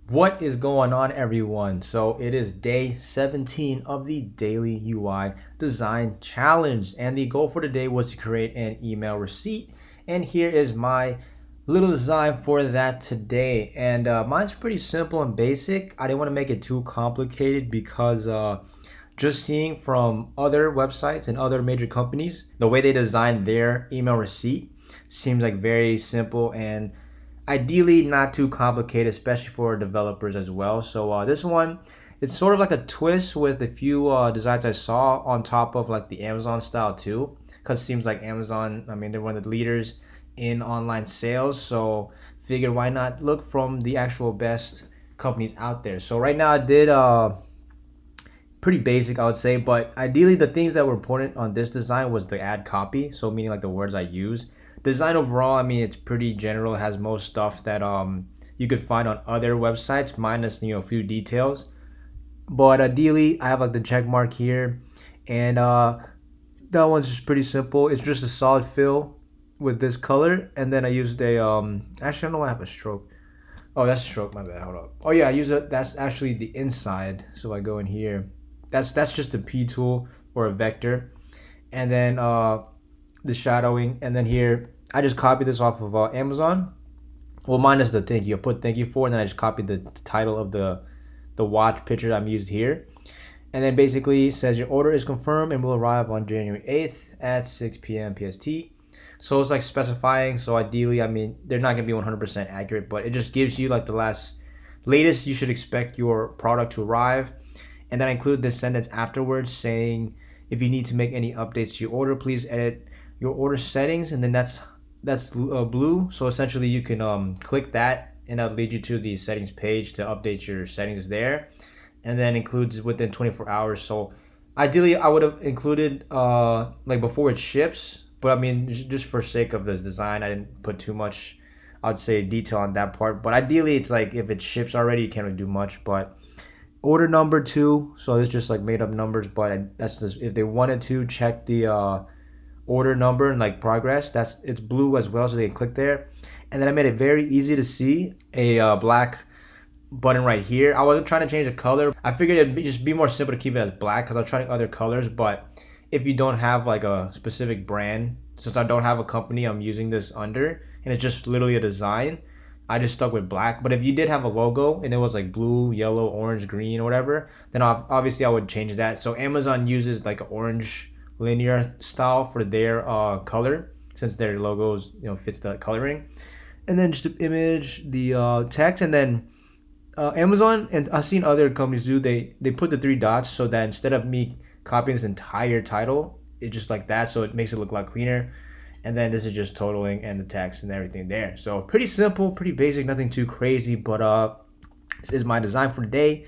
What is going on, everyone? So it is day 17 of the daily UI design challenge, and the goal for today was to create an email receipt. And here is my little design for that today. And mine's pretty simple and basic. I didn't want to make it too complicated because just seeing from other websites and other major companies, the way they design their email receipt seems like very simple and ideally not too complicated, especially for developers as well. So this one, it's sort of like a twist with a few designs I saw on top of like the Amazon style too, because it seems like Amazon, I mean, they're one of the leaders in online sales. So figured why not look from the actual best companies out there. So right now I did pretty basic, I would say, but ideally the things that were important on this design was the ad copy, so meaning like the words I use. Design overall, I mean, it's pretty general. It has most stuff that you could find on other websites, minus a few details. But ideally, I have like the check mark here, and that one's just pretty simple. It's just a solid fill with this color, and then I used a actually I don't know why I have a stroke. Oh, that's a stroke. My bad. Hold up. Oh yeah, I use it. That's actually the inside. So if I go in here, that's just a P tool or a vector, and then the shadowing, and then here I just copied this off of Amazon. Well, minus the thank you. I put thank you for, and then I just copied the title of the watch picture that I'm used here. And then basically it says your order is confirmed and will arrive on January 8th at 6 p.m. PST. So it's like specifying. So ideally, I mean, they're not going to be 100% accurate, but it just gives you like the latest you should expect your product to arrive. And then I include this sentence afterwards saying, if you need to make any updates to your order, please edit your order settings. And then that's blue. So essentially you can click that and that'll lead you to the settings page to update your settings there. And then includes within 24 hours. So ideally I would have included like before it ships, but I mean, just for sake of this design, I didn't put too much, I'd say, detail on that part. But ideally it's like if it ships already, you can't really do much. But order number 2, so it's just like made up numbers, but that's just if they wanted to check the order number and like progress, it's blue as well, so they can click there. And then I made it very easy to see a black button right here. I wasn't trying to change the color. I figured just be more simple to keep it as black because I was trying other colors. But if you don't have like a specific brand, since I don't have a company I'm using this under and it's just literally a design, I just stuck with black. But if you did have a logo and it was like blue, yellow, orange, green, or whatever, then obviously I would change that. So Amazon uses like an orange linear style for their color, since their logos fits the coloring. And then just the image, the text, and then Amazon, and I've seen other companies do, they put the 3 dots so that instead of me copying this entire title, it's just like that, so it makes it look a lot cleaner. And then this is just totaling and the text and everything there. So pretty simple, pretty basic, nothing too crazy. But this is my design for today.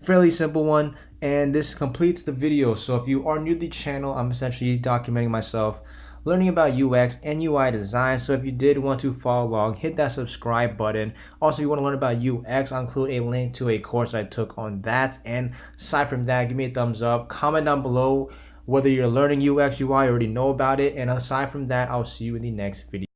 Fairly simple one, and this completes the video. So if you are new to the channel, I'm essentially documenting myself learning about UX and UI design. So if you did want to follow along, hit that subscribe button. Also, if you want to learn about UX, I'll include a link to a course I took on that. And aside from that, give me a thumbs up, comment down below whether you're learning UX, UI, already know about it. And aside from that, I'll see you in the next video.